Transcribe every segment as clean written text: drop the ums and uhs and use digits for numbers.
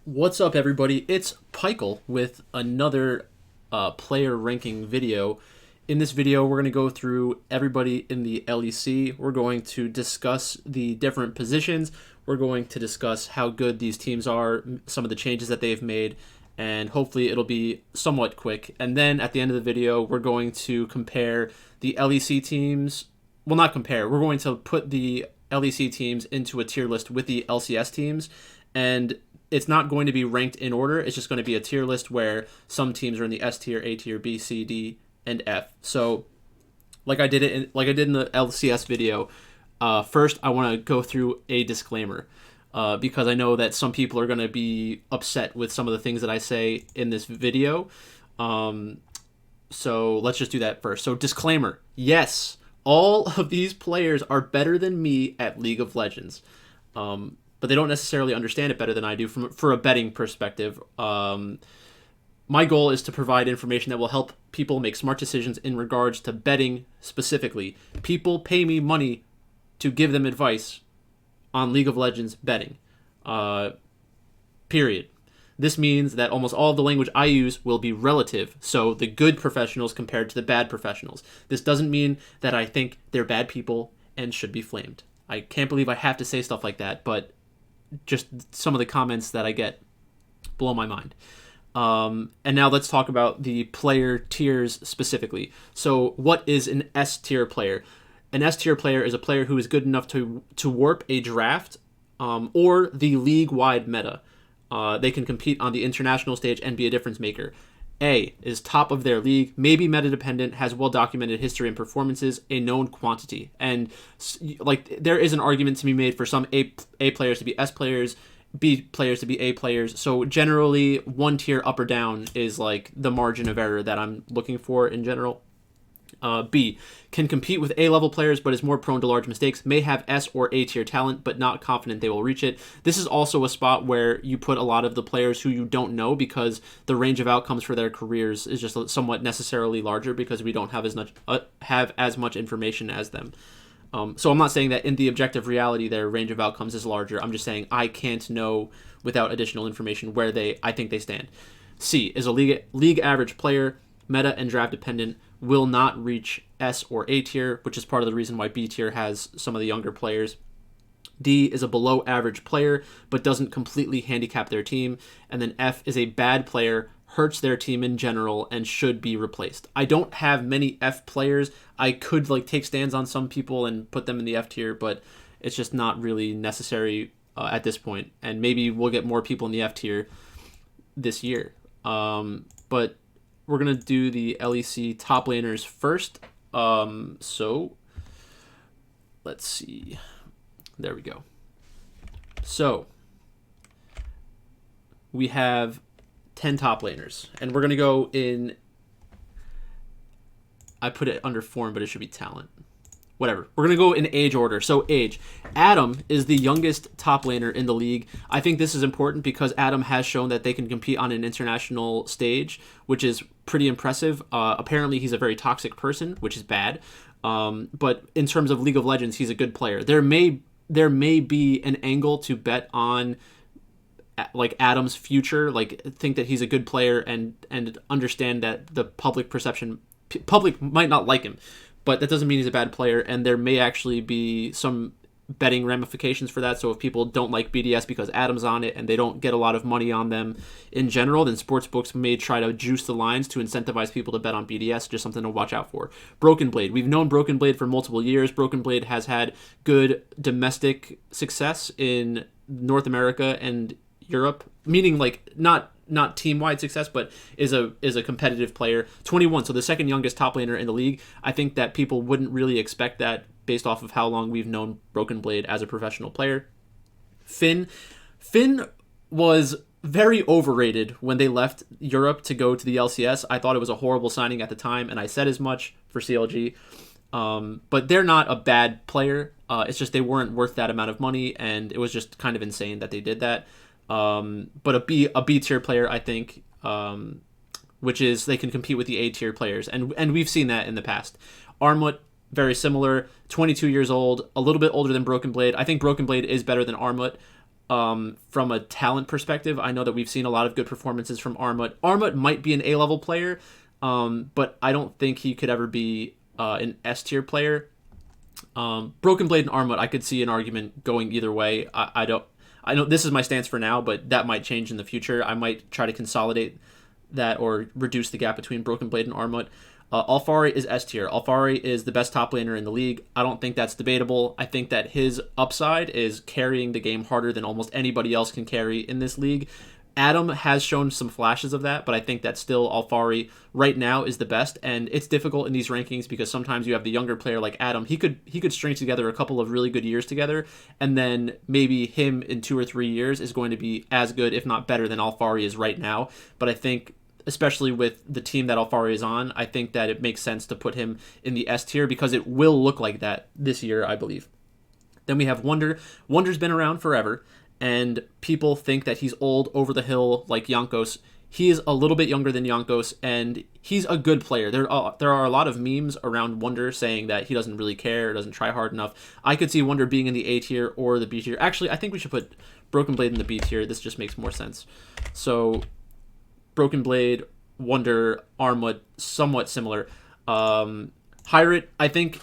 What's up, everybody? It's Pikel with another player ranking video. In this video, we're going to go through everybody in the LEC. We're going to discuss the different positions. We're going to discuss how good these teams are, some of the changes that they've made, and hopefully it'll be somewhat quick. And then at the end of the video, we're going to compare the LEC teams. Well, not compare. We're going to put the LEC teams into a tier list with the LCS teams, and it's not going to be ranked in order. It's just going to be a tier list where some teams are in the S tier, A tier, B, C, D, and F. So, like I did in the LCS video, first I want to go through a disclaimer because I know that some people are going to be upset with some of the things that I say in this video. So let's just do that first. So disclaimer: yes, all of these players are better than me at League of Legends. But they don't necessarily understand it better than I do for a betting perspective. My goal is to provide information that will help people make smart decisions in regards to betting specifically. People pay me money to give them advice on League of Legends betting. Period. This means that almost all of the language I use will be relative, so the good professionals compared to the bad professionals. This doesn't mean that I think they're bad people and should be flamed. I can't believe I have to say stuff like that, but just some of the comments that I get blow my mind. And now let's talk about the player tiers specifically. So what is an S tier player? An S tier player is a player who is good enough to warp a draft or the league-wide meta. They can compete on the international stage and be a difference maker. A is top of their league, maybe meta-dependent, has well-documented history and performances, a known quantity. And like there is an argument to be made for some A players to be S players, B players to be A players. So generally, one tier up or down is like the margin of error that I'm looking for in general. B, can compete with A-level players but is more prone to large mistakes, may have S or A tier talent but not confident they will reach it. This is also a spot where you put a lot of the players who you don't know because the range of outcomes for their careers is just somewhat necessarily larger because we don't have as much information as them. So I'm not saying that in the objective reality their range of outcomes is larger. I'm just saying I can't know without additional information where I think they stand. C is a league average player, meta and draft dependent, will not reach S or A tier, which is part of the reason why B tier has some of the younger players. D is a below average player, but doesn't completely handicap their team. And then F is a bad player, hurts their team in general, and should be replaced. I don't have many F players. I could take stands on some people and put them in the F tier, but it's just not really necessary at this point. And maybe we'll get more people in the F tier this year. But we're going to do the LEC top laners first. So let's see. There we go. So we have 10 top laners, and we're going to go in. I put it under form, but it should be talent. Whatever. We're going to go in age order. So age. Adam is the youngest top laner in the league. I think this is important because Adam has shown that they can compete on an international stage, which is pretty impressive. Apparently, he's a very toxic person, which is bad. But in terms of League of Legends, he's a good player. There may be an angle to bet on Adam's future, think that he's a good player and understand that the public might not like him. But that doesn't mean he's a bad player, and there may actually be some betting ramifications for that. So if people don't like BDS because Adam's on it and they don't get a lot of money on them in general, then sportsbooks may try to juice the lines to incentivize people to bet on BDS. Just something to watch out for. Broken Blade. We've known Broken Blade for multiple years. Broken Blade has had good domestic success in North America and Europe, meaning not team-wide success, but is a competitive player. 21, so the second youngest top laner in the league. I think that people wouldn't really expect that based off of how long we've known Broken Blade as a professional player. Finn was very overrated when they left Europe to go to the LCS. I thought it was a horrible signing at the time, and I said as much for CLG. But they're not a bad player. It's just they weren't worth that amount of money, and it was just kind of insane that they did that. But a B tier player, I think, which is they can compete with the A tier players, and we've seen that in the past. Armut, very similar, 22 years old, a little bit older than Broken Blade. I think Broken Blade is better than Armut. from a talent perspective, I know that we've seen a lot of good performances from Armut. Armut might be an A-level player, but I don't think he could ever be an S-tier player. Broken Blade and Armut, I could see an argument going either way. I know this is my stance for now, but that might change in the future. I might try to consolidate that or reduce the gap between Broken Blade and Armut. Alfari is S tier. Alfari is the best top laner in the league. I don't think that's debatable. I think that his upside is carrying the game harder than almost anybody else can carry in this league. Adam has shown some flashes of that, but I think that still Alfari right now is the best, and it's difficult in these rankings because sometimes you have the younger player like Adam. He could string together a couple of really good years together, and then maybe him in 2 or 3 years is going to be as good, if not better, than Alfari is right now. But I think, especially with the team that Alfari is on, I think that it makes sense to put him in the S tier because it will look like that this year, I believe. Then we have Wunder. Wunder's been around forever, and people think that he's old, over the hill like Jankos. He is a little bit younger than Jankos, and he's a good player. There are a lot of memes around Wunder saying that he doesn't really care, doesn't try hard enough. I could see Wunder being in the A tier or the B tier. Actually, I think we should put Broken Blade in the B tier. This just makes more sense. So, Broken Blade, Wunder, Armut, somewhat similar. Hyrit, I think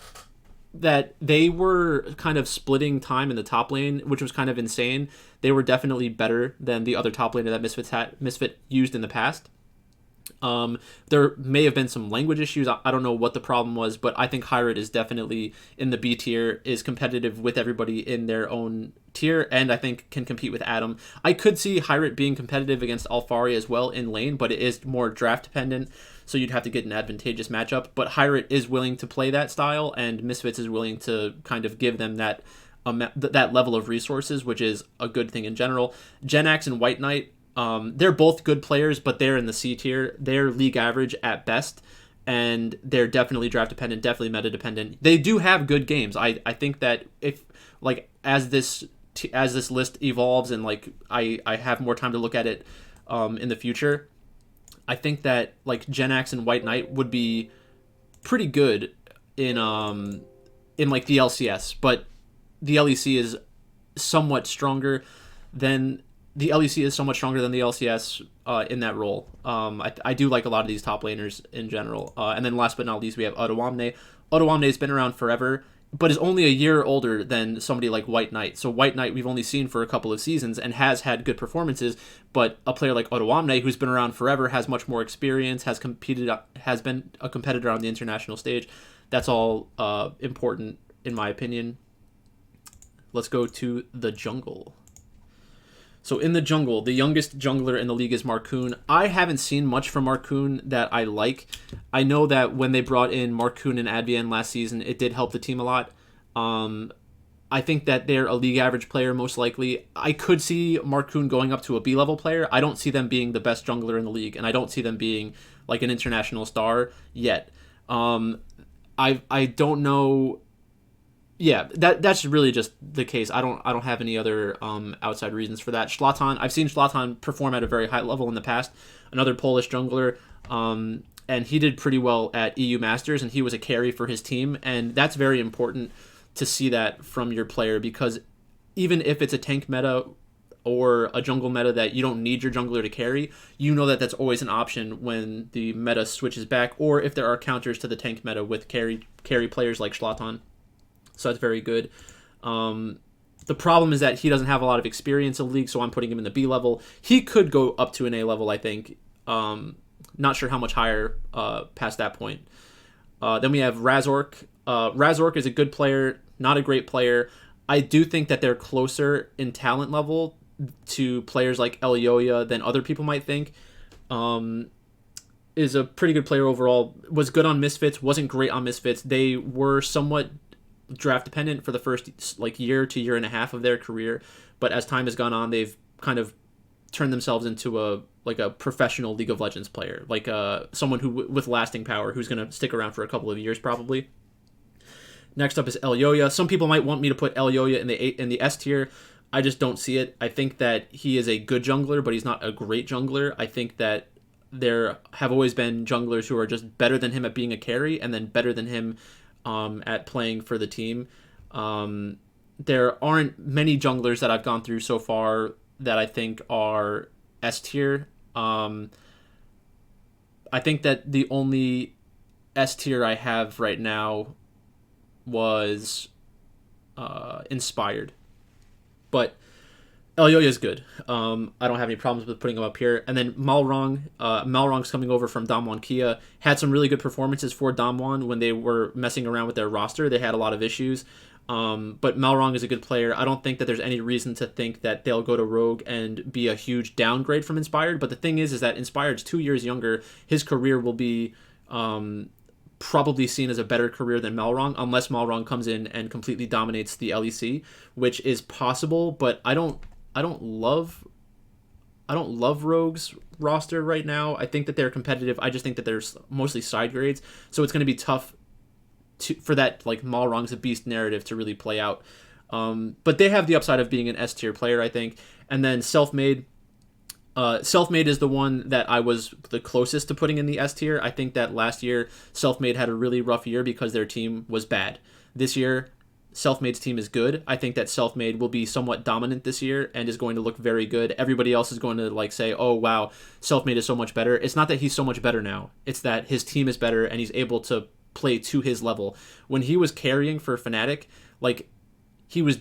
that they were kind of splitting time in the top lane, which was kind of insane. They were definitely better than the other top laner that Misfit used in the past. There may have been some language issues. I don't know what the problem was, but I think Hyrit is definitely in the B tier, is competitive with everybody in their own tier, and I think can compete with Adam. I could see Hyrit being competitive against Alfari as well in lane, but it is more draft dependent, so you'd have to get an advantageous matchup. But Hyrit is willing to play that style, and Misfits is willing to kind of give them that level of resources, which is a good thing in general. Genax and White Knight, they're both good players, but they're in the C tier. They're league average at best, and they're definitely draft dependent, definitely meta dependent. They do have good games. I think that if, like, as this list evolves and like I have more time to look at it in the future, I think that like Genax and White Knight would be pretty good in like the LCS, but the LEC is somewhat stronger than the LCS in that role. I do like a lot of these top laners in general. And then last but not least, we have Ottawamne. Ottawamne's been around forever, but is only a year older than somebody like White Knight. So White Knight we've only seen for a couple of seasons and has had good performances, but a player like Ottawamne, who's been around forever, has much more experience, has been a competitor on the international stage. That's all important in my opinion. Let's go to the jungle. So in the jungle, the youngest jungler in the league is Marcoon. I haven't seen much from Marcoon that I like. I know that when they brought in Marcoon and Advienne last season, it did help the team a lot. I think that they're a league average player most likely. I could see Marcoon going up to a B-level player. I don't see them being the best jungler in the league, and I don't see them being like an international star yet. I don't know. Yeah, that's really just the case. I don't have any other outside reasons for that. Zlatan, I've seen Zlatan perform at a very high level in the past. Another Polish jungler, and he did pretty well at EU Masters, and he was a carry for his team, and that's very important to see that from your player, because even if it's a tank meta or a jungle meta that you don't need your jungler to carry, you know that that's always an option when the meta switches back, or if there are counters to the tank meta with carry players like Zlatan. So that's very good. The problem is that he doesn't have a lot of experience in the league, so I'm putting him in the B level. He could go up to an A level, I think. Not sure how much higher past that point. Then we have Razork. Razork is a good player, not a great player. I do think that they're closer in talent level to players like Yoja than other people might think. Is a pretty good player overall. Was good on Misfits, wasn't great on Misfits. They were somewhat draft dependent for the first like year to year and a half of their career, but as time has gone on, they've kind of turned themselves into a professional League of Legends player, like someone who with lasting power, who's going to stick around for a couple of years probably. Next up is Yoja. Some people might want me to put Yoja in the S tier. I just don't see it. I think that he is a good jungler, but he's not a great jungler. I think that there have always been junglers who are just better than him at being a carry, and then better than him at playing for the team. there aren't many junglers that I've gone through so far that I think are S tier. I think that the only S tier I have right now was Inspired, but Yoja is good. I don't have any problems with putting him up here. And then Malrong's coming over from Damwon Kia. Had some really good performances for Damwon when they were messing around with their roster. They had a lot of issues. But Malrong is a good player. I don't think that there's any reason to think that they'll go to Rogue and be a huge downgrade from Inspired. But the thing is that Inspired's 2 years younger. His career will be probably seen as a better career than Malrong, unless Malrong comes in and completely dominates the LEC, which is possible. But I don't love Rogue's roster right now. I think that they're competitive. I just think that there's mostly side grades, so it's going to be tough for that like Malrong's a beast narrative to really play out. But they have the upside of being an S tier player, I think. And then Selfmade. Selfmade is the one that I was the closest to putting in the S tier. I think that last year Selfmade had a really rough year because their team was bad. This year, Selfmade's team is good. I think that Selfmade will be somewhat dominant this year and is going to look very good. Everybody else is going to like say, "Oh wow, Selfmade is so much better." It's not that he's so much better now. It's that his team is better and he's able to play to his level. When he was carrying for Fnatic, like he was,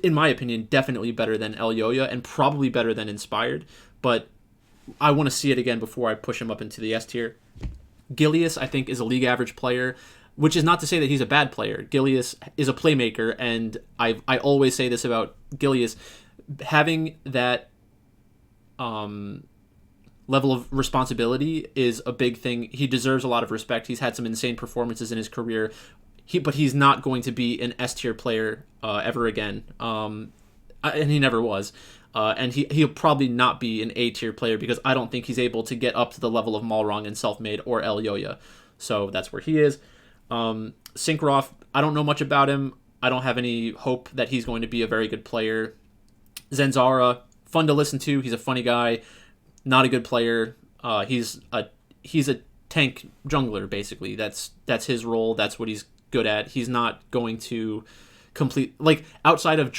in my opinion, definitely better than Yoja and probably better than Inspired. But I want to see it again before I push him up into the S tier. Gilius, I think, is a league average player, which is not to say that he's a bad player. Gilius is a playmaker, and I always say this about Gilius. Having that level of responsibility is a big thing. He deserves a lot of respect. He's had some insane performances in his career, but he's not going to be an S-tier player ever again, and he never was. And he'll probably not be an A-tier player because I don't think he's able to get up to the level of Malrong and Selfmade or Yoja. So that's where he is. Syncroft, I don't know much about him. I don't have any hope that he's going to be a very good player. Zenzara, fun to listen to. He's a funny guy. Not a good player. He's a tank jungler, basically. That's his role. That's what he's good at. He's not going to complete, like, outside of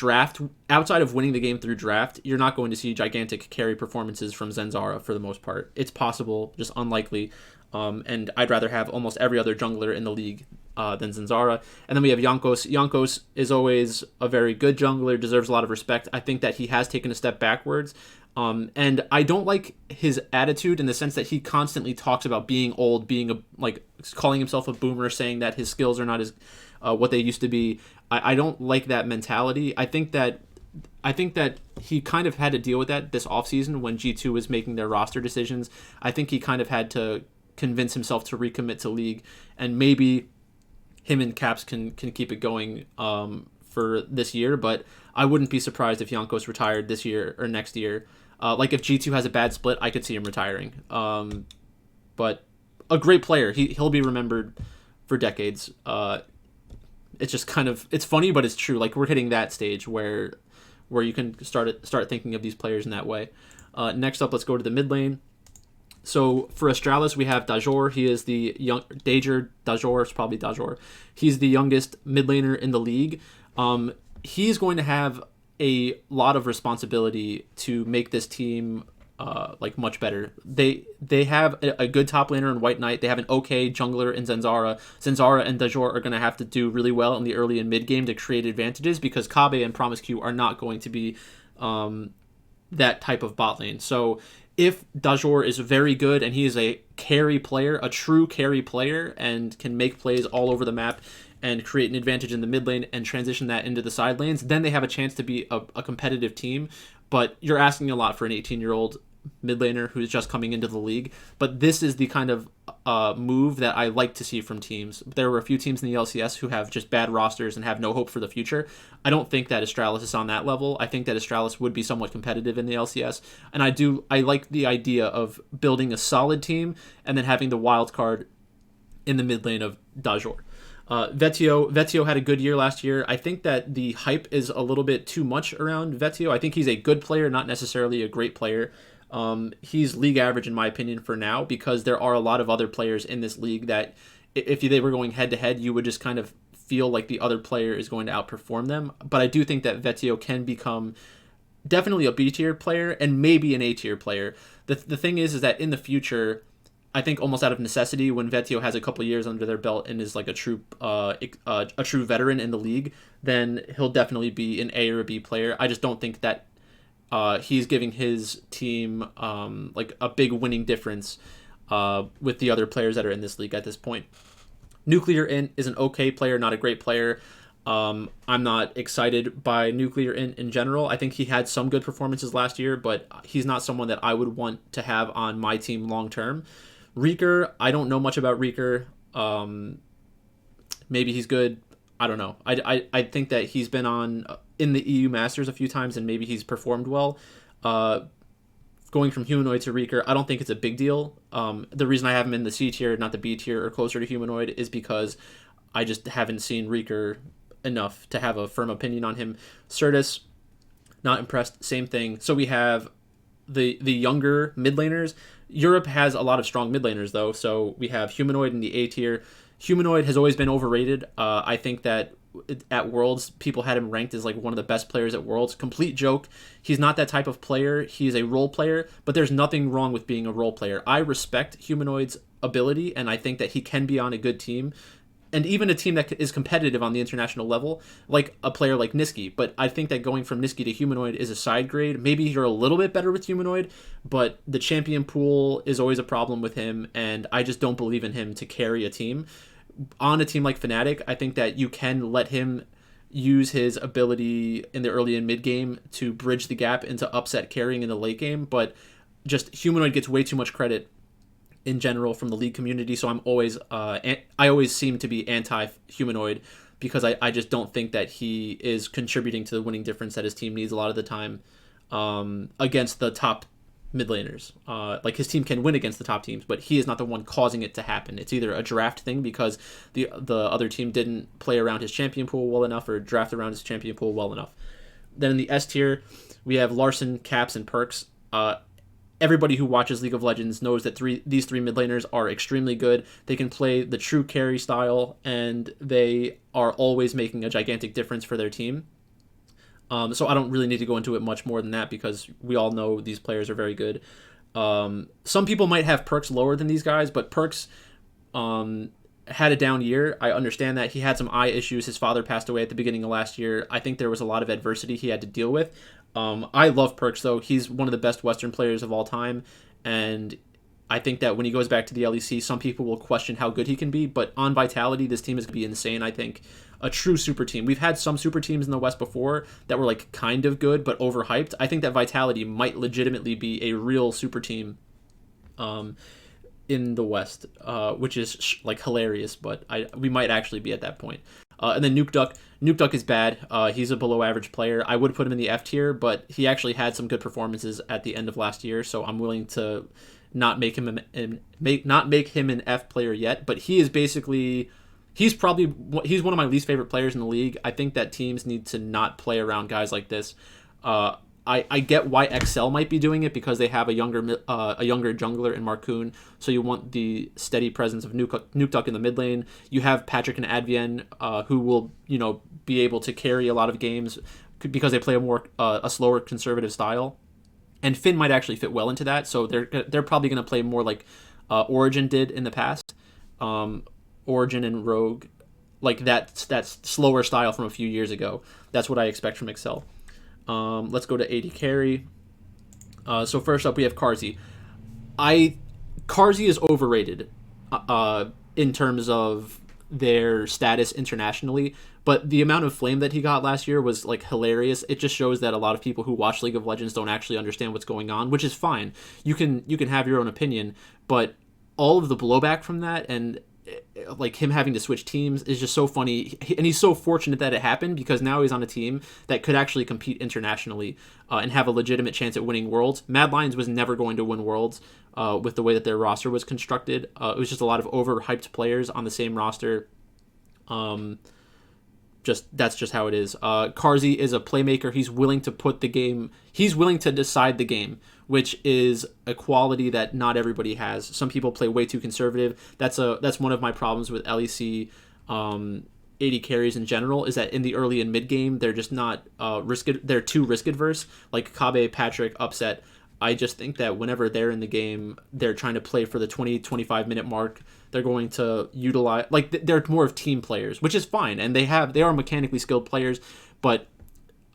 winning the game through draft, you're not going to see gigantic carry performances from Zenzara for the most part. It's possible, just unlikely. And I'd rather have almost every other jungler in the league than Zenzara. And then we have Jankos. Jankos is always a very good jungler, deserves a lot of respect. I think that he has taken a step backwards. And I don't like his attitude in the sense that he constantly talks about being old, calling himself a boomer, saying that his skills are not as what they used to be. I don't like that mentality. I think that he kind of had to deal with that this offseason when G2 was making their roster decisions. I think he kind of had to convince himself to recommit to League, and maybe him and Caps can keep it going for this year, but I wouldn't be surprised if Jankos retired this year or next year. Like if G2 has a bad split, I could see him retiring. But a great player. He'll be remembered for decades. It's just kind of, it's funny, but it's true. Like we're hitting that stage where you can start thinking of these players in that way. Next up, let's go to the mid lane. So for Astralis, we have Dajor. He is the young Dajor. It's probably Dajor. He's the youngest mid laner in the league. He's going to have a lot of responsibility to make this team much better. They have a good top laner in White Knight. They have an okay jungler in Zenzara. Zenzara and Dajor are going to have to do really well in the early and mid game to create advantages because Kabe and Promise Q are not going to be that type of bot lane. So if Dajor is very good and he is a carry player, a true carry player, and can make plays all over the map and create an advantage in the mid lane and transition that into the side lanes, then they have a chance to be a competitive team. But you're asking a lot for an 18-year-old mid laner who's just coming into the league. But this is the kind of move that I like to see from teams. There were a few teams in the LCS who have just bad rosters and have no hope for the future. I don't think that Astralis is on that level. I think that Astralis would be somewhat competitive in the LCS. And I like the idea of building a solid team and then having the wild card in the mid lane of Dajor. Vetio had a good year last year. I think that the hype is a little bit too much around Vetio. I think he's a good player, not necessarily a great player. He's league average in my opinion for now because there are a lot of other players in this league that if they were going head to head, you would just kind of feel like the other player is going to outperform them. But I do think that Vetio can become definitely a B tier player and maybe an A tier player. The thing is that in the future, I think almost out of necessity, when Vetio has a couple years under their belt and is like a true veteran in the league, then he'll definitely be an A or a B player. I just don't think that he's giving his team like a big winning difference with the other players that are in this league at this point. Nuclear Int is an okay player, not a great player. I'm not excited by Nuclear in general. I think he had some good performances last year, but he's not someone that I would want to have on my team long term. Reeker, I don't know much about Reeker. Maybe he's good. I don't know. I think that he's been on in the EU Masters a few times and maybe he's performed well. Going from Humanoid to Reeker, I don't think it's a big deal. The reason I have him in the C tier, not the B tier or closer to Humanoid, is because I just haven't seen Reeker enough to have a firm opinion on him. Certus, not impressed. Same thing. So we have the younger mid laners. Europe has a lot of strong mid laners though. So we have Humanoid in the A tier. Humanoid has always been overrated. I think that at Worlds, people had him ranked as like one of the best players at Worlds. Complete joke. He's not that type of player. He's a role player, but there's nothing wrong with being a role player. I respect Humanoid's ability, and I think that he can be on a good team, and even a team that is competitive on the international level, like a player like Niski. But I think that going from Niski to Humanoid is a side grade. Maybe you're a little bit better with Humanoid, but the champion pool is always a problem with him, and I just don't believe in him to carry a team. On a team like Fnatic, I think that you can let him use his ability in the early and mid game to bridge the gap into upset carrying in the late game, but just Humanoid gets way too much credit in general from the league community, so I always seem to be anti-Humanoid because I just don't think that he is contributing to the winning difference that his team needs a lot of the time against the top mid laners. Like his team can win against the top teams, but he is not the one causing it to happen. It's either a draft thing because the other team didn't play around his champion pool well enough or draft around his champion pool well enough. Then in the S tier, we have Larson, Caps, and Perks. Everybody who watches League of Legends knows that these three mid laners are extremely good. They can play the true carry style, and they are always making a gigantic difference for their team. So I don't really need to go into it much more than that because we all know these players are very good. Some people might have Perks lower than these guys, but Perks had a down year. I understand that. He had some eye issues. His father passed away at the beginning of last year. I think there was a lot of adversity he had to deal with. I love Perks, though. He's one of the best Western players of all time, and I think that when he goes back to the LEC, some people will question how good he can be, but on Vitality, this team is going to be insane, I think. A true super team. We've had some super teams in the West before that were like kind of good, but overhyped. I think that Vitality might legitimately be a real super team in the West, which is like hilarious, but we might actually be at that point. And then Nuke Duck. Nuke Duck is bad. He's a below average player. I would put him in the F tier, but he actually had some good performances at the end of last year, so I'm willing to not make him an F player yet. But he is basically he's one of my least favorite players in the league. I think that teams need to not play around guys like this. I get why XL might be doing it because they have a younger jungler in Marcoon, so you want the steady presence of Nuke Duck in the mid lane. You have Patrick and Advienne, who will be able to carry a lot of games because they play a slower conservative style, and Finn might actually fit well into that. So they're probably going to play more like Origin did in the past, Origin and Rogue, like that slower style from a few years ago. That's what I expect from XL. Let's go to AD carry. So first up, we have Carzzy. Carzzy is overrated in terms of their status internationally, but the amount of flame that he got last year was like hilarious. It just shows that a lot of people who watch League of Legends don't actually understand what's going on, which is fine. You can have your own opinion, but all of the blowback from that and like him having to switch teams is just so funny, and he's so fortunate that it happened because now he's on a team that could actually compete internationally and have a legitimate chance at winning Worlds. Mad Lions was never going to win Worlds with the way that their roster was constructed. It was just a lot of overhyped players on the same roster. That's just how it is. Carzzy is a playmaker. He's willing to decide the game, which is a quality that not everybody has. Some people play way too conservative. That's one of my problems with LEC AD carries in general is that in the early and mid game, they're just not they're too risk adverse. Like Kabe, Patrick, Upset. I just think that whenever they're in the game, they're trying to play for the 20-25 minute mark. They're going to utilize, like, they're more of team players, which is fine, and they are mechanically skilled players, but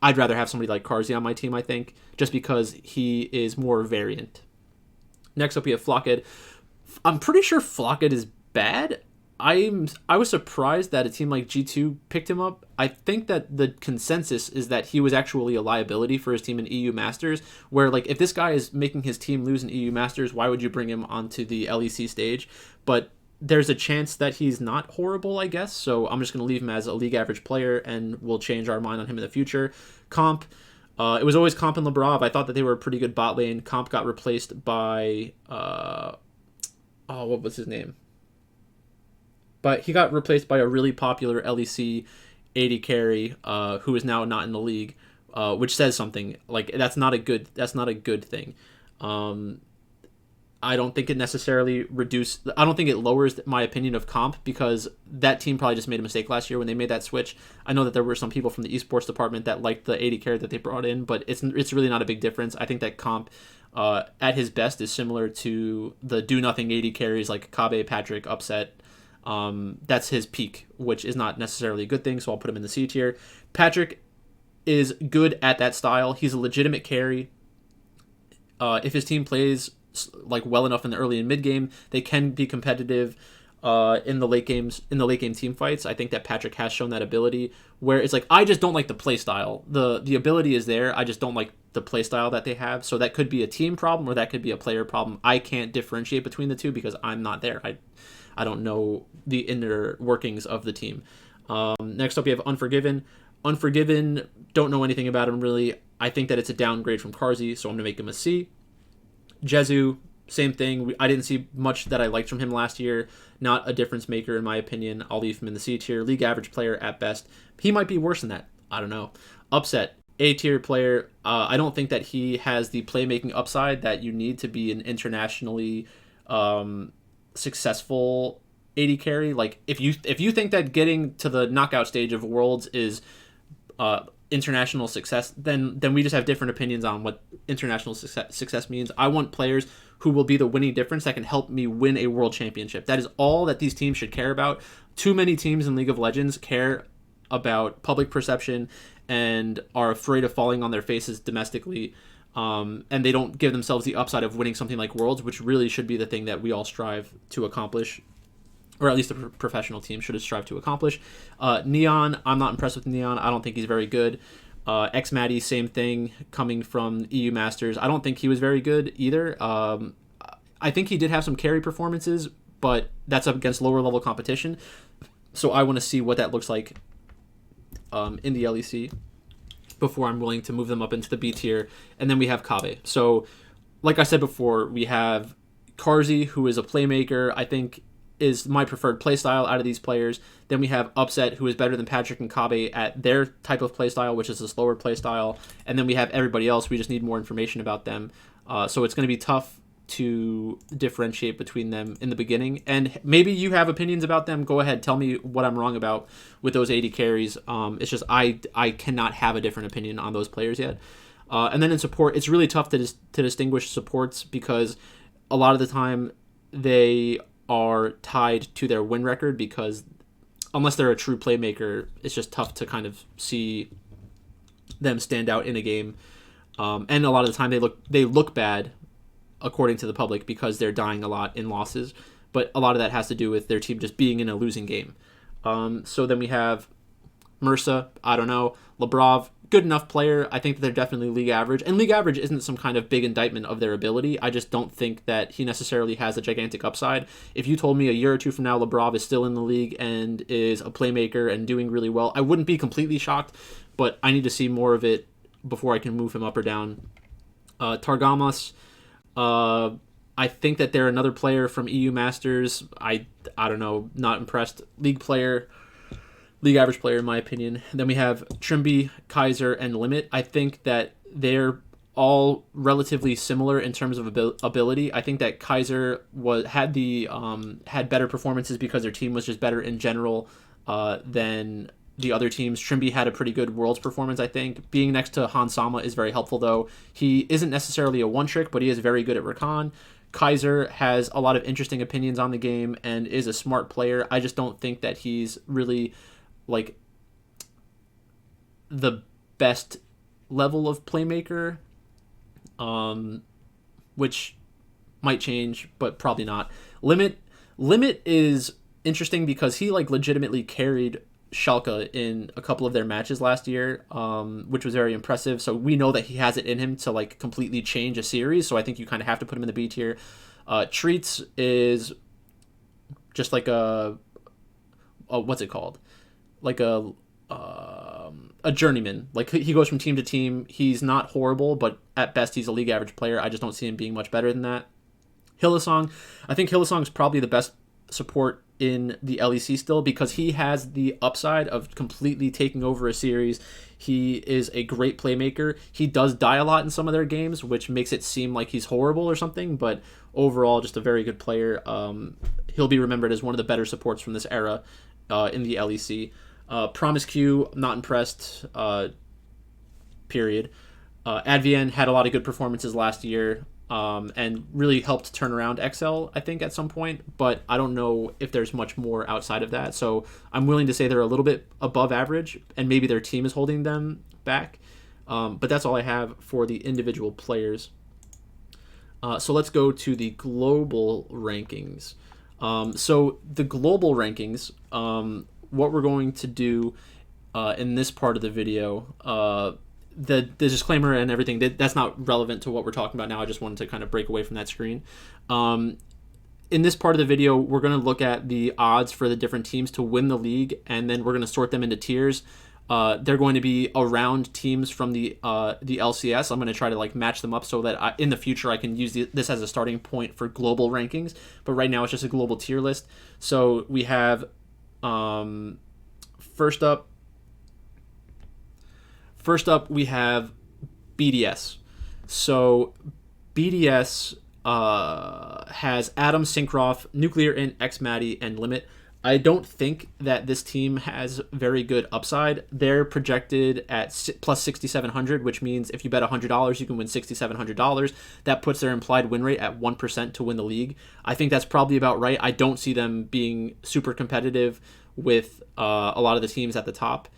I'd rather have somebody like Carzzy on my team, I think, just because he is more variant. Next up, we have Flocked. I'm pretty sure Flocked is bad. I was surprised that a team like G2 picked him up. I think that the consensus is that he was actually a liability for his team in EU Masters, where, like, if this guy is making his team lose in EU Masters, why would you bring him onto the LEC stage? But there's a chance that he's not horrible, I guess, so I'm just going to leave him as a league average player, and we'll change our mind on him in the future. Comp, it was always Comp and Labrov. I thought that they were a pretty good bot lane. Comp got replaced by, what was his name? But he got replaced by a really popular LEC AD carry, who is now not in the league, which says something. Like, that's not a good thing. I don't think it necessarily I don't think it lowers my opinion of Comp, because that team probably just made a mistake last year when they made that switch. I know that there were some people from the esports department that liked the AD carry that they brought in, but it's really not a big difference. I think that Comp, at his best, is similar to the do-nothing AD carries like Kabe, Patrick, Upset. That's his peak, which is not necessarily a good thing, so I'll put him in the C tier. Patrick is good at that style. He's a legitimate carry. If his team plays like well enough in the early and mid game, they can be competitive in the late game team fights. I think that Patrick has shown that ability, where it's like, I just don't like the play style. The ability is there, I just don't like the play style that they have. So that could be a team problem, or that could be a player problem. I can't differentiate between the two because I'm not there. I don't know the inner workings of the team. Next up, we have Unforgiven. Unforgiven, don't know anything about him, really. I think that it's a downgrade from Carzzy, so I'm going to make him a C. Jezu, same thing. I didn't see much that I liked from him last year. Not a difference maker, in my opinion. I'll leave him in the C tier. League average player at best. He might be worse than that. I don't know. Upset, A tier player. I don't think that he has the playmaking upside that you need to be an internationally successful AD carry. Like, if you think that getting to the knockout stage of Worlds is international success, then we just have different opinions on what international success means. I want players who will be the winning difference that can help me win a world championship. That is all that these teams should care about. Too many teams in League of Legends care about public perception and are afraid of falling on their faces domestically. And they don't give themselves the upside of winning something like Worlds, which really should be the thing that we all strive to accomplish, or at least the professional team should strive to accomplish. Neon, I'm not impressed with Neon. I don't think he's very good. X-Matty, same thing, coming from EU Masters. I don't think he was very good either. I think he did have some carry performances, but that's up against lower level competition. So I want to see what that looks like in the LEC before I'm willing to move them up into the B tier. And then we have Kabe. So, like I said before, we have Carzzy, who is a playmaker, I think is my preferred playstyle out of these players. Then we have Upset, who is better than Patrick and Kabe at their type of playstyle, which is a slower playstyle. And then we have everybody else. We just need more information about them. So it's going to be tough to differentiate between them in the beginning. And maybe you have opinions about them. Go ahead, tell me what I'm wrong about with those AD carries. It's just I cannot have a different opinion on those players yet. And then in support, it's really tough to distinguish supports, because a lot of the time they are tied to their win record, because unless they're a true playmaker, it's just tough to kind of see them stand out in a game. And a lot of the time they look bad according to the public because they're dying a lot in losses, but a lot of that has to do with their team just being in a losing game. So then we have Mursa, I don't know, Labrov, good enough player. I think that they're definitely league average, and league average isn't some kind of big indictment of their ability. I just don't think that he necessarily has a gigantic upside. If you told me a year or two from now Labrov is still in the league and is a playmaker and doing really well, I wouldn't be completely shocked, but I need to see more of it before I can move him up or down. Targamas, I think that they're another player from EU Masters. I don't know, not impressed. League average player in my opinion. Then we have Trimby, Kaiser, and Limit. I think that they're all relatively similar in terms of ability. I think that Kaiser had better performances because their team was just better in general than the other teams. Trimby had a pretty good Worlds performance, I think. Being next to Hans Sama is very helpful, though. He isn't necessarily a one-trick, but he is very good at Rakan. Kaiser has a lot of interesting opinions on the game and is a smart player. I just don't think that he's really, like, the best level of playmaker, which might change, but probably not. Limit is interesting because he, like, legitimately carried Schalke in a couple of their matches last year, which was very impressive. So we know that he has it in him to, like, completely change a series. So I think you kind of have to put him in the B tier. Treats is just like a what's it called? Like a journeyman. Like, he goes from team to team. He's not horrible, but at best he's a league average player. I just don't see him being much better than that. Hillsong, I think Hillsong is probably the best support in the LEC still because he has the upside of completely taking over a series. He is a great playmaker. He does die a lot in some of their games, which makes it seem like he's horrible or something, but overall just a very good player. He'll be remembered as one of the better supports from this era in the LEC. Promise Q, not impressed, period. Advienne had a lot of good performances last year, and really helped turn around XL, I think, at some point, but I don't know if there's much more outside of that. So I'm willing to say they're a little bit above average, and maybe their team is holding them back. But that's all I have for the individual players. So let's go to the global rankings. So the global rankings, what we're going to do in this part of the video, the disclaimer and everything, that's not relevant to what we're talking about now. I just wanted to kind of break away from that screen. In this part of the video, we're going to look at the odds for the different teams to win the league, and then we're going to sort them into tiers. They're going to be around teams from the LCS. I'm going to try to, like, match them up so that in the future I can use this as a starting point for global rankings. But right now it's just a global tier list. So we have first up we have BDS. So BDS has Adam, Syncroft, Nuclear Int, Xmatty, and Limit. I don't think that this team has very good upside. They're projected at plus 6,700, which means if you bet $100, you can win $6,700. That puts their implied win rate at 1% to win the league. I think that's probably about right. I don't see them being super competitive with a lot of the teams at the top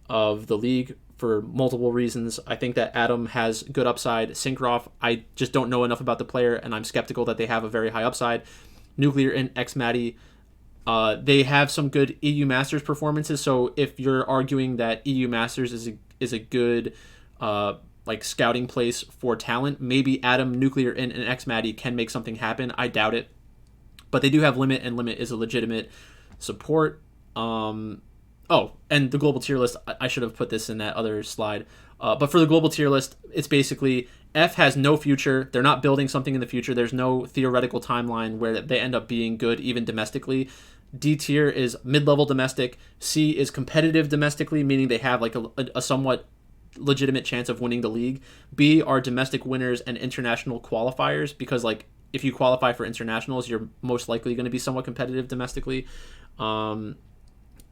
of the league for multiple reasons. I think that Adam has good upside. Syncroft, I just don't know enough about the player, and I'm skeptical that they have a very high upside. Nuclear and Xmatty, they have some good EU Masters performances, so if you're arguing that EU Masters is a good like scouting place for talent, maybe Adam, Nuclear and Xmatty can make something happen. I doubt it. But they do have Limit, and Limit is a legitimate support. Oh, and the global tier list, I should have put this in that other slide. But for the global tier list, it's basically F has no future. They're not building something in the future. There's no theoretical timeline where they end up being good, even domestically. D tier is mid-level domestic. C is competitive domestically, meaning they have like a somewhat legitimate chance of winning the league. B are domestic winners and international qualifiers, because, like, if you qualify for internationals, you're most likely going to be somewhat competitive domestically.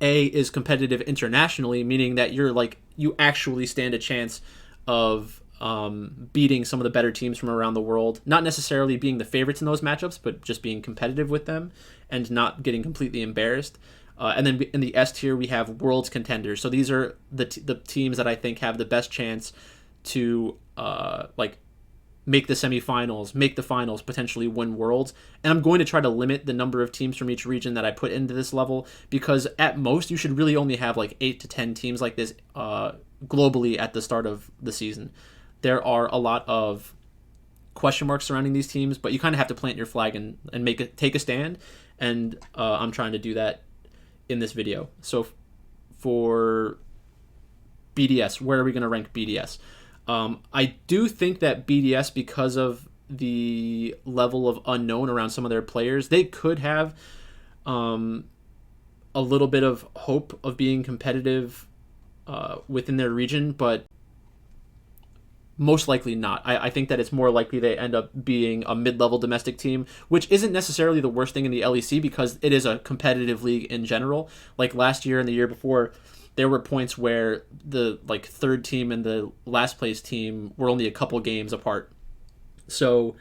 A is competitive internationally, meaning that you actually stand a chance of beating some of the better teams from around the world, not necessarily being the favorites in those matchups, but just being competitive with them and not getting completely embarrassed. And then in the S tier, we have Worlds Contenders. So these are the teams that I think have the best chance to make the semifinals, make the finals, potentially win Worlds. And I'm going to try to limit the number of teams from each region that I put into this level, because at most you should really only have like 8 to 10 teams like this globally at the start of the season. There are a lot of question marks surrounding these teams, but you kind of have to plant your flag and take a stand. And I'm trying to do that in this video. So for BDS, where are we going to rank BDS? I do think that BDS, because of the level of unknown around some of their players, they could have a little bit of hope of being competitive within their region, but Most likely not. I think that it's more likely they end up being a mid-level domestic team, which isn't necessarily the worst thing in the LEC because it is a competitive league in general. Like last year and the year before, there were points where the like third team and the last place team were only a couple games apart. So,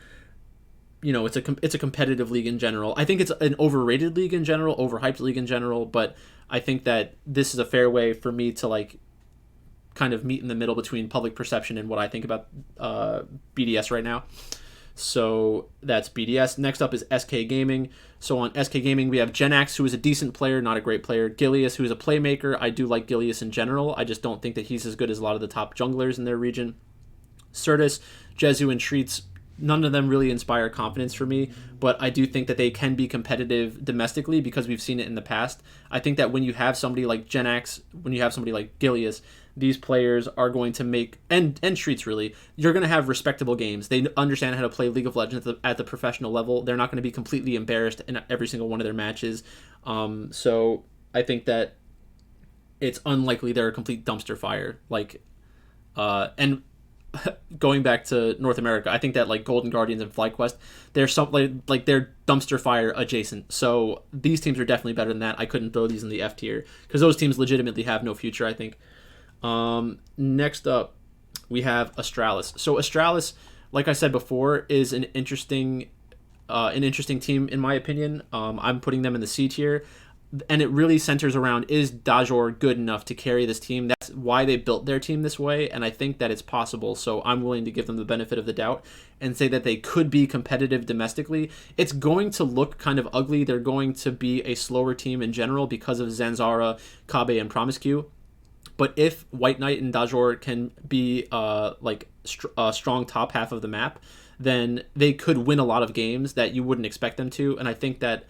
it's a competitive league in general. I think it's an overrated league in general, overhyped league in general, but I think that this is a fair way for me to like kind of meet in the middle between public perception and what I think about BDS right now. So that's BDS. Next up is SK Gaming. So on SK Gaming, we have Genax, who is a decent player, not a great player. Gilius, who is a playmaker. I do like Gilius in general. I just don't think that he's as good as a lot of the top junglers in their region. Certus, Jezu, and Shreets, none of them really inspire confidence for me, but I do think that they can be competitive domestically because we've seen it in the past. I think that when you have somebody like Genax, when you have somebody like Gilius, these players are going to make, and Shreets really, you're going to have respectable games. They understand how to play League of Legends at the professional level. They're not going to be completely embarrassed in every single one of their matches. So I think that it's unlikely they're a complete dumpster fire. And going back to North America, I think that like Golden Guardians and FlyQuest, they're something like they're dumpster fire adjacent. So these teams are definitely better than that. I couldn't throw these in the F tier because those teams legitimately have no future, I think. Next up, we have Astralis. So Astralis, like I said before, is an interesting team in my opinion. I'm putting them in the C tier, and it really centers around, is Dajor good enough to carry this team? That's why they built their team this way, and I think that it's possible. So I'm willing to give them the benefit of the doubt and say that they could be competitive domestically. It's going to look kind of ugly. They're going to be a slower team in general because of Zanzara, Kabe, and Promiscu. But if White Knight and Dajor can be a strong top half of the map, then they could win a lot of games that you wouldn't expect them to. And I think that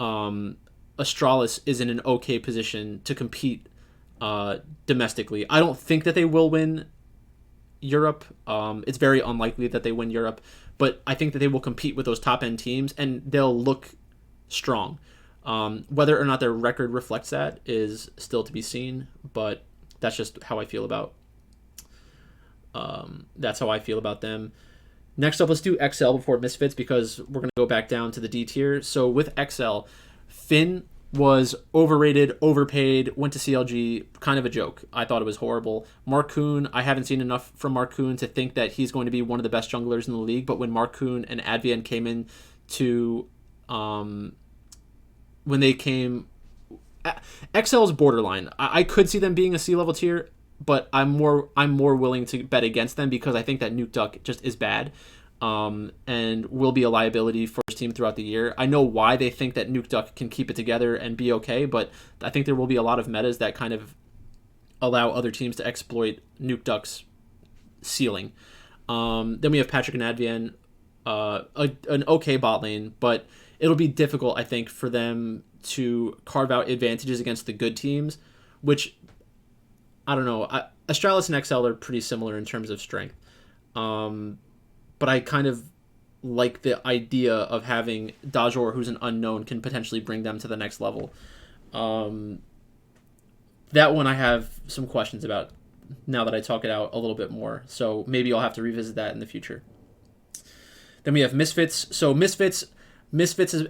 Astralis is in an okay position to compete domestically. I don't think that they will win Europe. It's very unlikely that they win Europe, but I think that they will compete with those top end teams and they'll look strong. Whether or not their record reflects that is still to be seen, but that's just how I feel about. That's how I feel about them. Next up, let's do XL before Misfits because we're going to go back down to the D tier. So with XL, Finn was overrated, overpaid, went to CLG, kind of a joke. I thought it was horrible. Marcoon, I haven't seen enough from Marcoon to think that he's going to be one of the best junglers in the league, but when Marcoon and Advian came in to... when they came... XL's borderline. I could see them being a C-level tier, but I'm more willing to bet against them because I think that Nuke Duck just is bad. And will be a liability for his team throughout the year. I know why they think that Nuke Duck can keep it together and be okay, but I think there will be a lot of metas that kind of allow other teams to exploit Nuke Duck's ceiling. Then we have Patrick and Advian, an okay bot lane, but it'll be difficult, I think, for them to carve out advantages against the good teams, which, I don't know. Astralis and XL are pretty similar in terms of strength. But I kind of like the idea of having Dajor, who's an unknown, can potentially bring them to the next level. That one I have some questions about now that I talk it out a little bit more. So maybe I'll have to revisit that in the future. Then we have Misfits. So Misfits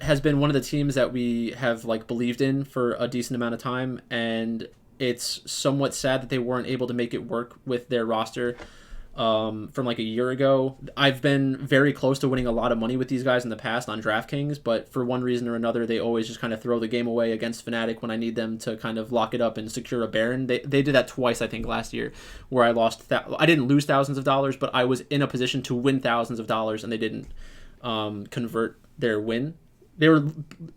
has been one of the teams that we have believed in for a decent amount of time, and it's somewhat sad that they weren't able to make it work with their roster from a year ago. I've been very close to winning a lot of money with these guys in the past on DraftKings, but for one reason or another, they always just kind of throw the game away against Fnatic when I need them to kind of lock it up and secure a Baron. They did that twice, I think, last year, where I lost I didn't lose thousands of dollars, but I was in a position to win thousands of dollars, and they didn't convert their win. They were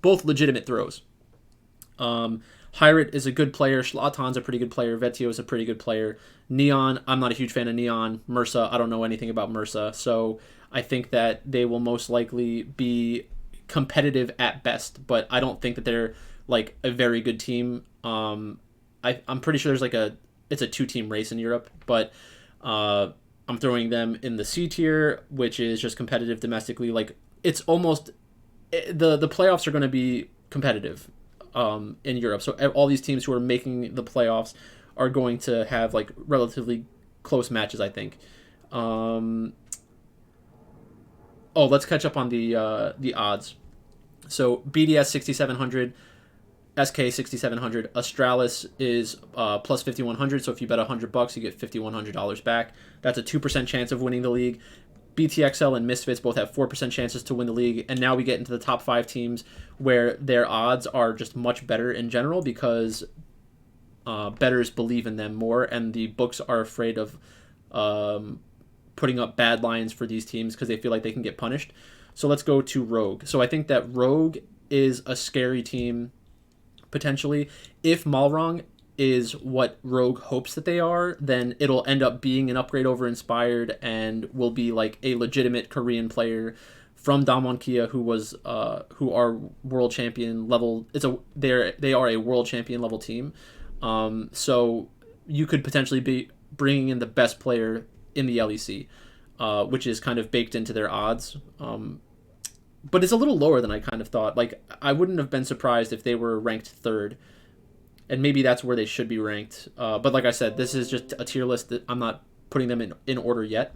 both legitimate throws. Hyrit is a good player. Schlaton's a pretty good player. Vetio is a pretty good player. Neon, I'm not a huge fan of Neon. Mursa, I don't know anything about Mursa. So I think that they will most likely be competitive at best, but I don't think that they're a very good team. I'm pretty sure there's it's a 2-team race in Europe, but I'm throwing them in the C tier, which is just competitive domestically. It's almost... The playoffs are going to be competitive in Europe. So all these teams who are making the playoffs are going to have relatively close matches, I think. Oh, let's catch up on the odds. So BDS 6,700, SK 6,700. Astralis is plus 5,100. So if you bet $100, you get $5,100 back. That's a 2% chance of winning the league. BTXL and Misfits both have 4% chances to win the league, and now we get into the top 5 teams where their odds are just much better in general because bettors believe in them more, and the books are afraid of putting up bad lines for these teams because they feel like they can get punished. So let's go to Rogue. So I think that Rogue is a scary team potentially. If Malrong is what Rogue hopes that they are, then it'll end up being an upgrade over Inspired and will be like a legitimate Korean player from Damwon Kia who are world champion level. They are a world champion level team. So you could potentially be bringing in the best player in the LEC, which is kind of baked into their odds. But it's a little lower than I kind of thought. Like, I wouldn't have been surprised if they were ranked 3rd. And maybe that's where they should be ranked. But like I said, this is just a tier list that I'm not putting them in order yet.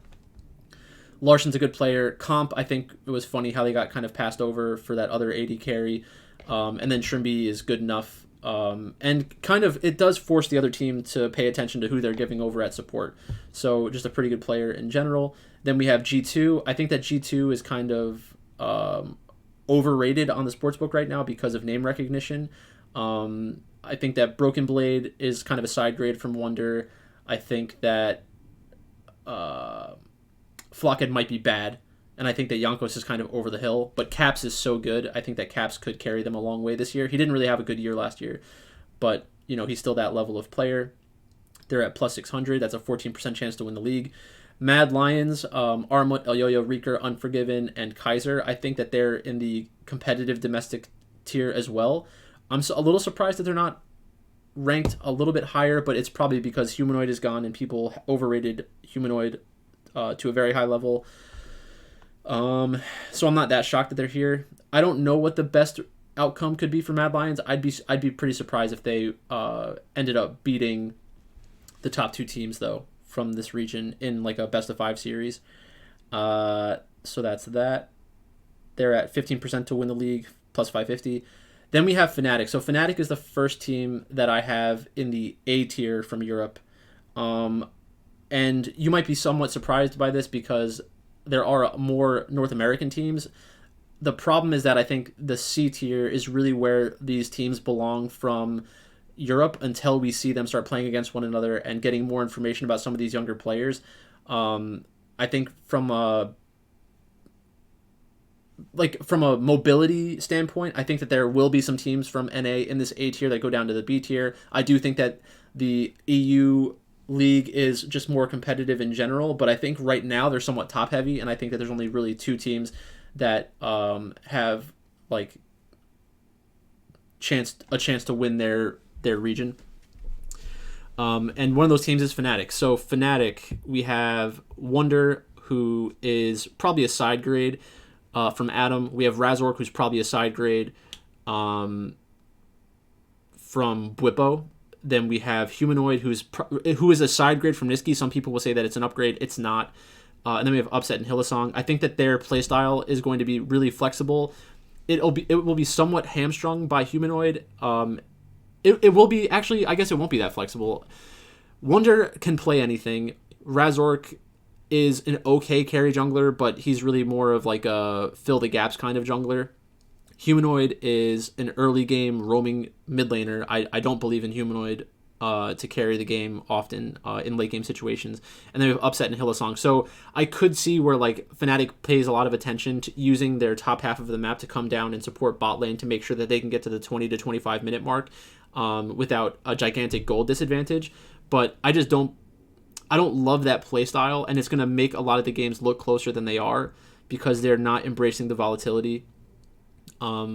Larson's a good player. Comp, I think it was funny how they got kind of passed over for that other AD carry. And then Trimby is good enough. And kind of, it does force the other team to pay attention to who they're giving over at support. So just a pretty good player in general. Then we have G2. I think that G2 is kind of overrated on the sportsbook right now because of name recognition. I think that Broken Blade is kind of a side grade from Wonder. I think that Flockhead might be bad, and I think that Yonkos is kind of over the hill, but Caps is so good. I think that Caps could carry them a long way this year. He didn't really have a good year last year, but he's still that level of player. They're at plus 600. That's a 14% chance to win the league. Mad Lions, Armut, Elyoyo, Reeker, Unforgiven, and Kaiser. I think that they're in the competitive domestic tier as well. I'm a little surprised that they're not ranked a little bit higher, but it's probably because Humanoid is gone and people overrated Humanoid to a very high level. So I'm not that shocked that they're here. I don't know what the best outcome could be for Mad Lions. I'd be pretty surprised if they ended up beating the top 2 teams though from this region in like a best of 5 series. So that's that. They're at 15% to win the league, plus 550. Then we have Fnatic. So Fnatic is the first team that I have in the A tier from Europe. And you might be somewhat surprised by this because there are more North American teams. The problem is that I think the C tier is really where these teams belong from Europe until we see them start playing against one another and getting more information about some of these younger players. I think from a mobility standpoint, I think that there will be some teams from NA in this A tier that go down to the B tier. I do think that the EU league is just more competitive in general, but I think right now they're somewhat top heavy, and I think that there's only really 2 teams that have like a chance to win their region. And one of those teams is Fnatic. So Fnatic, we have Wonder, who is probably a side grade from Adam. We have Razork, who's probably a side grade from Bwipo. Then we have Humanoid, who is a side grade from Niski. Some people will say that it's an upgrade. It's not. And then we have Upset and Hillsong. I think that their playstyle is going to be really flexible. It will be somewhat hamstrung by Humanoid. It will be, actually, I guess it won't be that flexible. Wonder can play anything. Razork is an okay carry jungler, but he's really more of like a fill the gaps kind of jungler. Humanoid is an early game roaming mid laner. I don't believe in Humanoid to carry the game often in late game situations. And then we have Upset and Hillsong. So I could see where like Fnatic pays a lot of attention to using their top half of the map to come down and support bot lane to make sure that they can get to the 20 to 25 minute mark without a gigantic gold disadvantage. But I don't love that play style, and it's going to make a lot of the games look closer than they are because they're not embracing the volatility,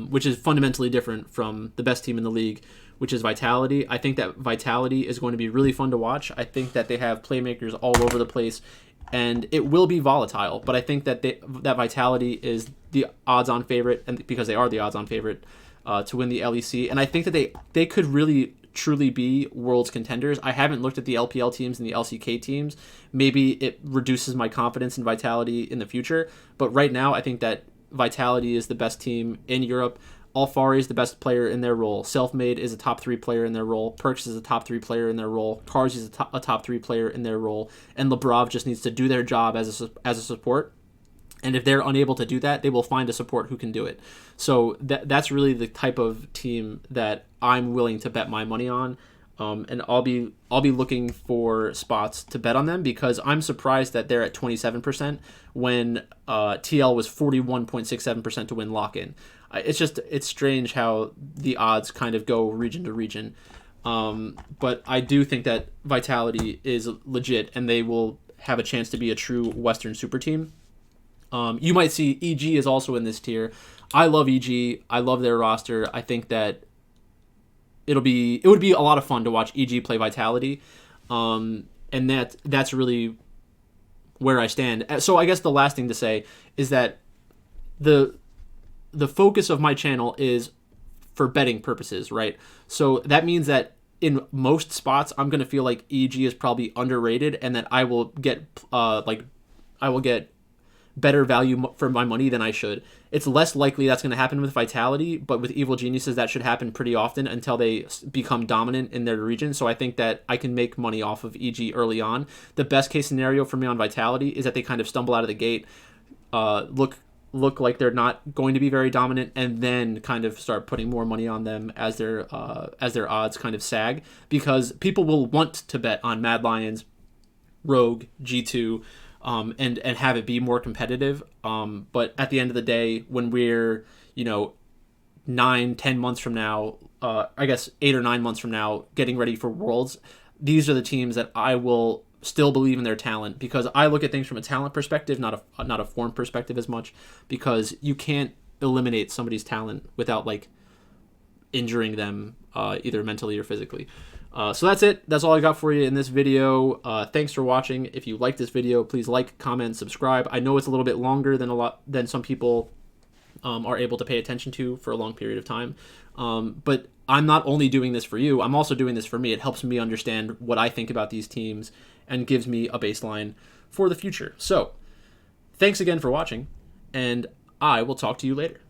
which is fundamentally different from the best team in the league, which is Vitality. I think that Vitality is going to be really fun to watch. I think that they have playmakers all over the place, and it will be volatile. But I think that that Vitality is the odds-on favorite, and because they are the odds-on favorite to win the LEC. And I think that they could really truly be Worlds contenders. I haven't looked at the LPL teams and the LCK teams. Maybe it reduces my confidence in Vitality in the future, but right now I think that Vitality is the best team in Europe. Alfari is the best player in their role. Selfmade is a top 3 player in their role. Perks is a top 3 player in their role. Cars is a top 3 player in their role. And Labrov just needs to do their job as a support. And if they're unable to do that, they will find a support who can do it. So that's really the type of team that I'm willing to bet my money on. And I'll be looking for spots to bet on them, because I'm surprised that they're at 27% when TL was 41.67% to win lock-in. It's strange how the odds kind of go region to region. But I do think that Vitality is legit, and they will have a chance to be a true Western super team. You might see EG is also in this tier. I love EG. I love their roster. I think that it would be a lot of fun to watch EG play Vitality. And that's really where I stand. So I guess the last thing to say is that the focus of my channel is for betting purposes, right? So that means that in most spots, I'm going to feel like EG is probably underrated, and that I will get better value for my money than I should. It's less likely that's going to happen with Vitality, but with Evil Geniuses, that should happen pretty often until they become dominant in their region. So I think that I can make money off of EG early on. The best case scenario for me on Vitality is that they kind of stumble out of the gate, look like they're not going to be very dominant, and then kind of start putting more money on them as their odds kind of sag, because people will want to bet on Mad Lions, Rogue, G2, and have it be more competitive. But at the end of the day, when we're 9-10 months from now, I guess 8 or 9 months from now, getting ready for Worlds, these are the teams that I will still believe in their talent, because I look at things from a talent perspective, not a form perspective as much, because you can't eliminate somebody's talent without like injuring them either mentally or physically. So that's it. That's all I got for you in this video. Thanks for watching. If you like this video, please like, comment, subscribe. I know it's a little bit longer than some people are able to pay attention to for a long period of time. But I'm not only doing this for you, I'm also doing this for me. It helps me understand what I think about these teams and gives me a baseline for the future. So thanks again for watching, and I will talk to you later.